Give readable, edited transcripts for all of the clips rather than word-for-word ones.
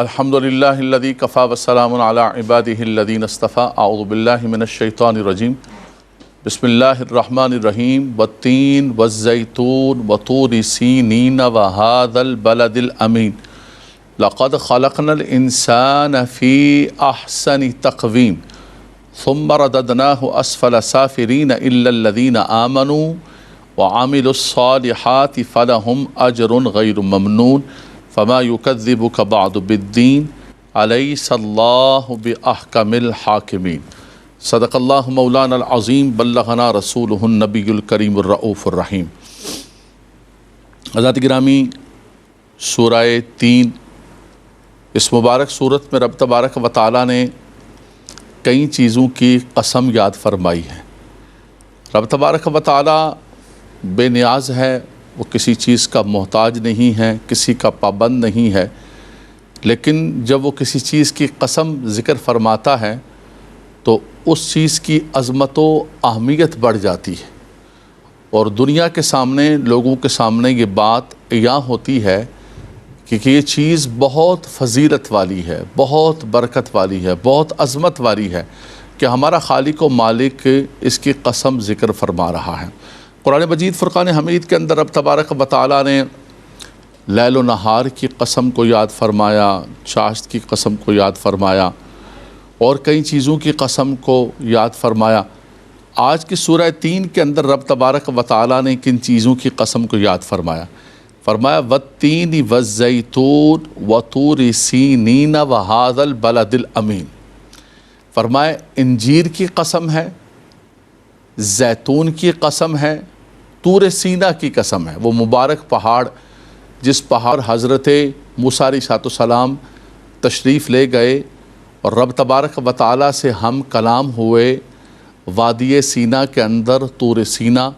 الحمدللہ الذی کفا وسلام علی عبادہ الذین اصطفیٰ اعوذ باللہ من الشیطان الرجیم بسم اللہ الرحمن الرحیم والتین والزیتون وطور سینین وہذا البلد الامین لقد خلقنا الانسان فی احسن تقویم ثم رددناہ اسفل سافلین الا الذین آمنوا وعملوا الصالحات فلہم اجر غیر ممنون فما یکذبک بعد بالدین الیس اللہ باحکم الحاکمین صدق اللہ مولانا العظیم بلغنا رسولہ النبی الکریم الرؤوف الرحیم۔ حضرات گرامی، سورہ تین اس مبارک صورت میں رب تبارک و تعالیٰ نے کئی چیزوں کی قسم یاد فرمائی ہے۔ رب تبارک و تعالیٰ بے نیاز ہے، وہ کسی چیز کا محتاج نہیں ہے، کسی کا پابند نہیں ہے، لیکن جب وہ کسی چیز کی قسم ذکر فرماتا ہے تو اس چیز کی عظمت و اہمیت بڑھ جاتی ہے، اور دنیا کے سامنے، لوگوں کے سامنے یہ بات عیاں ہوتی ہے کہ یہ چیز بہت فضیلت والی ہے، بہت برکت والی ہے، بہت عظمت والی ہے کہ ہمارا خالق و مالک اس کی قسم ذکر فرما رہا ہے۔ قرآن مجید فرقان حمید کے اندر رب تبارک و تعالیٰ نے لیل و نہار کی قسم کو یاد فرمایا، چاشت کی قسم کو یاد فرمایا، اور کئی چیزوں کی قسم کو یاد فرمایا۔ آج کی سورہ تین کے اندر رب تبارک و تعالیٰ نے کن چیزوں کی قسم کو یاد فرمایا؟ فرمایا والتین والزیتون وطور سینین وہذا البلد الامین۔ فرمایا انجیر کی قسم ہے، زیتون کی قسم ہے، طور سینا کی قسم ہے، وہ مبارک پہاڑ جس پہاڑ حضرت موسیٰ علیہ السلام تشریف لے گئے اور رب تبارک و تعالیٰ سے ہم کلام ہوئے وادی سینا کے اندر طور سینا۔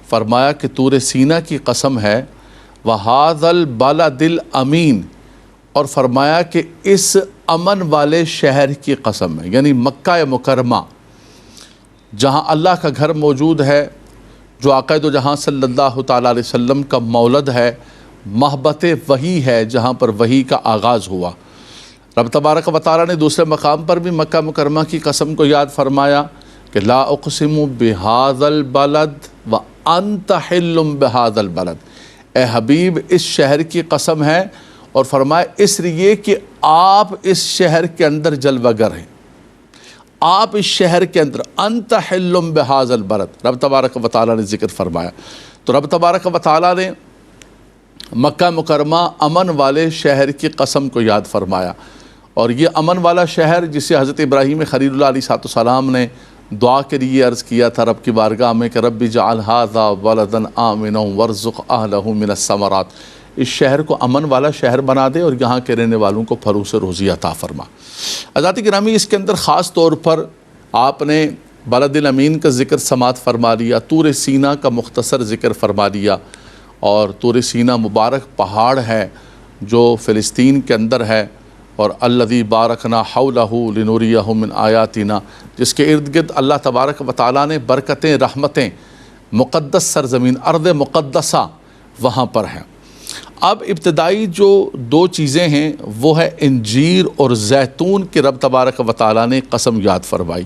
فرمایا کہ طور سینا کی قسم ہے، وَهَذَا الْبَلَدِ الْأَمِينَ، اور فرمایا کہ اس امن والے شہر کی قسم ہے، یعنی مکہ مکرمہ جہاں اللہ کا گھر موجود ہے، جو آقا دو جہاں صلی اللہ تعالیٰ علیہ وسلم کا مولد ہے، محبت وحی ہے، جہاں پر وحی کا آغاز ہوا۔ رب تبارک و تعالیٰ نے دوسرے مقام پر بھی مکہ مکرمہ کی قسم کو یاد فرمایا کہ لا اقسم بہذا البلد وانت حل بہذا البلد، اے حبیب اس شہر کی قسم ہے، اور فرمایا اس لیے کہ آپ اس شہر کے اندر جلوہ گر ہیں، آپ اس شہر کے اندر، انت حل بہذا البلد، رب تبارک و تعالیٰ نے ذکر فرمایا۔ تو رب تبارک و تعالیٰ نے مکہ مکرمہ امن والے شہر کی قسم کو یاد فرمایا، اور یہ امن والا شہر جسے حضرت ابراہیم خلیل اللہ علیہ السلام نے دعا کے لیے عرض کیا تھا رب کی بارگاہ میں کہ رب اجعل ھذا بلدا آمنا وارزق اہلہ من الثمرات، اس شہر کو امن والا شہر بنا دے اور یہاں کے رہنے والوں کو پھلوں سے روزی عطا فرما۔ حضرات گرامی، اس کے اندر خاص طور پر آپ نے بلد الامین کا ذکر سماعت فرما لیا، طور سینا کا مختصر ذکر فرما لیا، اور طور سینا مبارک پہاڑ ہے جو فلسطین کے اندر ہے، اور الذی بارکنا حولہ لنریہ من آیاتنا، جس کے ارد گرد اللہ تبارک و تعالیٰ نے برکتیں، رحمتیں، مقدس سرزمین، ارض مقدسہ وہاں پر ہیں۔ اب ابتدائی جو دو چیزیں ہیں وہ ہے انجیر اور زیتون کی رب تبارک و تعالیٰ نے قسم یاد فرمائی۔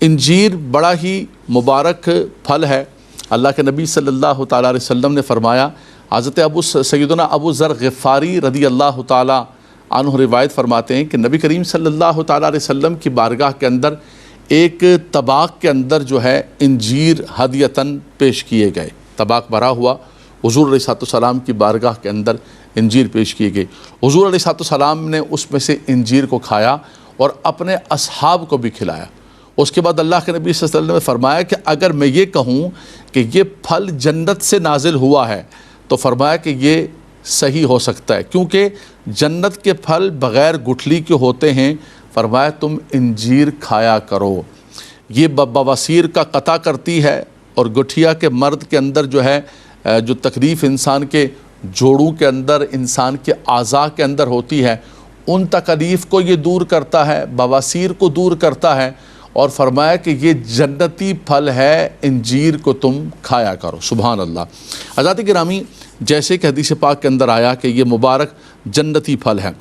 انجیر بڑا ہی مبارک پھل ہے، اللہ کے نبی صلی اللہ تعالیٰ علیہ وسلم نے فرمایا، حضرت سیدنا ابو ذر غفاری رضی اللہ تعالیٰ عنہ روایت فرماتے ہیں کہ نبی کریم صلی اللہ تعالیٰ علیہ وسلم کی بارگاہ کے اندر ایک طباق کے اندر جو ہے انجیر ہدیتاً پیش کیے گئے، طباق بھرا ہوا حضور علیہ السلام کی بارگاہ کے اندر انجیر پیش کیے گئے۔ حضور علیہ السلام نے اس میں سے انجیر کو کھایا اور اپنے اصحاب کو بھی کھلایا۔ اس کے بعد اللہ کے نبی صلی اللہ علیہ وسلم نے فرمایا کہ اگر میں یہ کہوں کہ یہ پھل جنت سے نازل ہوا ہے تو فرمایا کہ یہ صحیح ہو سکتا ہے، کیونکہ جنت کے پھل بغیر گٹھلی کے ہوتے ہیں۔ فرمایا تم انجیر کھایا کرو، یہ بواسیر کا قطع کرتی ہے، اور گٹھیا کے مرد کے اندر جو ہے جو تکلیف انسان کے جوڑوں کے اندر، انسان کے اعضاء کے اندر ہوتی ہے، ان تکلیف کو یہ دور کرتا ہے، بواسیر کو دور کرتا ہے، اور فرمایا کہ یہ جنتی پھل ہے، انجیر کو تم کھایا کرو۔ سبحان اللہ۔ حضرات گرامی، جیسے کہ حدیث پاک کے اندر آیا کہ یہ مبارک جنتی پھل ہے۔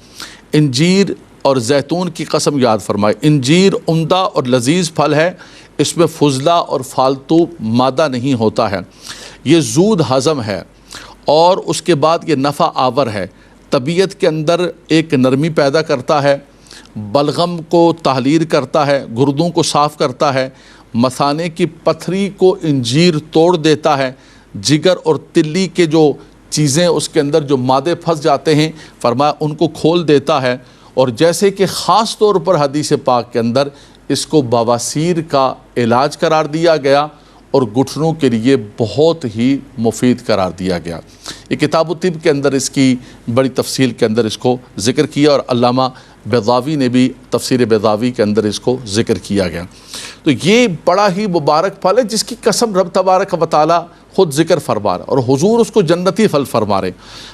انجیر اور زیتون کی قسم یاد فرمائے۔ انجیر عمدہ اور لذیذ پھل ہے، اس میں فضلہ اور فالتو مادہ نہیں ہوتا ہے، یہ زود ہضم ہے اور اس کے بعد یہ نفع آور ہے، طبیعت کے اندر ایک نرمی پیدا کرتا ہے، بلغم کو تحلیل کرتا ہے، گردوں کو صاف کرتا ہے، مثانے کی پتھری کو انجیر توڑ دیتا ہے، جگر اور تلی کے جو چیزیں اس کے اندر جو مادے پھنس جاتے ہیں فرمایا ان کو کھول دیتا ہے، اور جیسے کہ خاص طور پر حدیث پاک کے اندر اس کو بواسیر کا علاج قرار دیا گیا اور گھٹنوں کے لیے بہت ہی مفید قرار دیا گیا۔ یہ کتاب الطب کے اندر اس کی بڑی تفصیل کے اندر اس کو ذکر کیا، اور علامہ بیضاوی نے بھی تفسیر بیضاوی کے اندر اس کو ذکر کیا گیا۔ تو یہ بڑا ہی مبارک پھل ہے جس کی قسم رب تبارک و تعالی خود ذکر فرما رہا، اور حضور اس کو جنتی پھل فرما رہے۔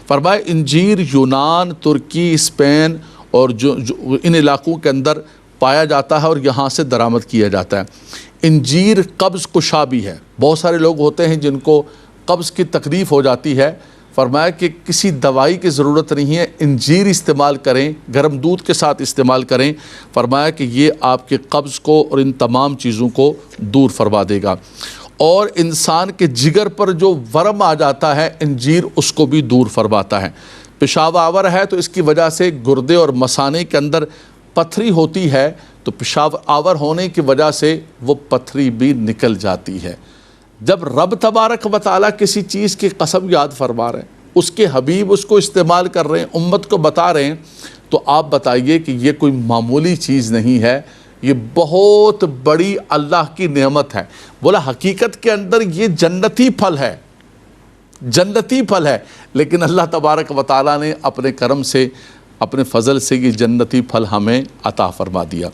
فرمائے انجیر یونان، ترکی، اسپین اور جو ان علاقوں کے اندر پایا جاتا ہے اور یہاں سے درآمد کیا جاتا ہے۔ انجیر قبض کشا بھی ہے، بہت سارے لوگ ہوتے ہیں جن کو قبض کی تکلیف ہو جاتی ہے، فرمایا کہ کسی دوائی کی ضرورت نہیں ہے، انجیر استعمال کریں، گرم دودھ کے ساتھ استعمال کریں، فرمایا کہ یہ آپ کے قبض کو اور ان تمام چیزوں کو دور فرما دے گا۔ اور انسان کے جگر پر جو ورم آ جاتا ہے انجیر اس کو بھی دور فرماتا ہے۔ پیشاب آور ہے تو اس کی وجہ سے گردے اور مثانے کے اندر پتھری ہوتی ہے، تو پیشاب آور ہونے کی وجہ سے وہ پتھری بھی نکل جاتی ہے۔ جب رب تبارک و تعالیٰ کسی چیز کی قسم یاد فرما رہے ہیں، اس کے حبیب اس کو استعمال کر رہے ہیں، امت کو بتا رہے ہیں، تو آپ بتائیے کہ یہ کوئی معمولی چیز نہیں ہے، یہ بہت بڑی اللہ کی نعمت ہے۔ بولا حقیقت کے اندر یہ جنتی پھل ہے، جنتی پھل ہے، لیکن اللہ تبارک و تعالیٰ نے اپنے کرم سے، اپنے فضل سے یہ جنتی پھل ہمیں عطا فرما دیا۔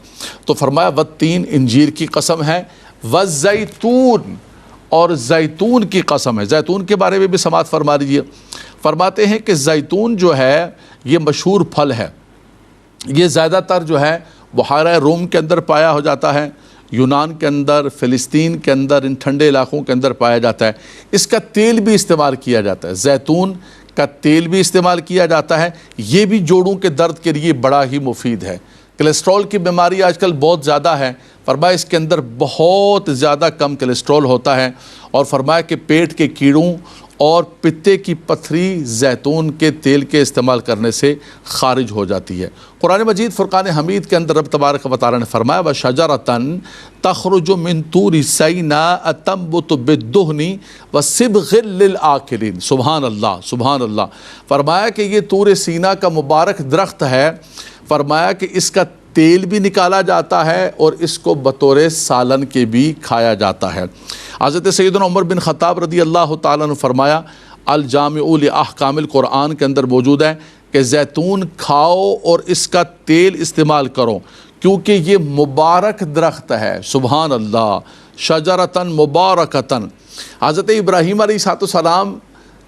تو فرمایا والتین، انجیر کی قسم ہے، والزیتون، اور زیتون کی قسم ہے۔ زیتون کے بارے میں بھی سماعت فرما لیجیے۔ فرماتے ہیں کہ زیتون جو ہے یہ مشہور پھل ہے، یہ زیادہ تر جو ہے بحیرہ روم کے اندر پایا ہو جاتا ہے، یونان کے اندر، فلسطین کے اندر، ان ٹھنڈے علاقوں کے اندر پایا جاتا ہے۔ اس کا تیل بھی استعمال کیا جاتا ہے، زیتون کا تیل بھی استعمال کیا جاتا ہے، یہ بھی جوڑوں کے درد کے لیے بڑا ہی مفید ہے۔ کولیسٹرول کی بیماری آج کل بہت زیادہ ہے، فرمایا اس کے اندر بہت زیادہ کم کولیسٹرول ہوتا ہے، اور فرمایا کہ پیٹ کے کیڑوں اور پتے کی پتھری زیتون کے تیل کے استعمال کرنے سے خارج ہو جاتی ہے۔ قرآن مجید فرقان حمید کے اندر رب تبارک و تعالیٰ نے فرمایا وَشَجَرَةً تَخْرُجُ مِن طُورِ سَيْنَاءَ تَنبُتُ بِالدُّهْنِ وَصِبْغٍ لِلْآكِلِينَ۔ سبحان اللہ، سبحان اللہ۔ فرمایا کہ یہ طور سینا کا مبارک درخت ہے، فرمایا کہ اس کا تیل بھی نکالا جاتا ہے اور اس کو بطور سالن کے بھی کھایا جاتا ہے۔ حضرت سیدنا عمر بن خطاب رضی اللہ تعالیٰ نے فرمایا الجامع لاحکام القرآن کے اندر موجود ہے کہ زیتون کھاؤ اور اس کا تیل استعمال کرو، کیونکہ یہ مبارک درخت ہے۔ سبحان اللہ، شجرتن مبارکتن۔ حضرت ابراہیم علیہ السلام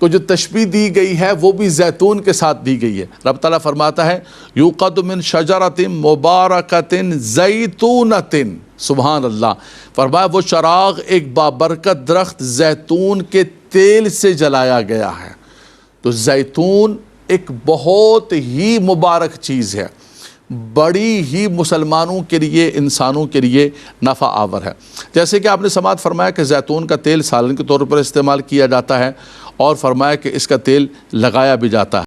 کو جو تشبیہ دی گئی ہے وہ بھی زیتون کے ساتھ دی گئی ہے۔ رب تعالیٰ فرماتا ہے یوقد من شجرۃ مبارکۃ زیتونۃ۔ سبحان اللہ، فرمایا وہ چراغ ایک بابرکت درخت زیتون کے تیل سے جلایا گیا ہے۔ تو زیتون ایک بہت ہی مبارک چیز ہے، بڑی ہی مسلمانوں کے لیے، انسانوں کے لیے نفع آور ہے۔ جیسے کہ آپ نے سماعت فرمایا کہ زیتون کا تیل سالن کے طور پر استعمال کیا جاتا ہے، اور فرمایا کہ اس کا تیل لگایا بھی جاتا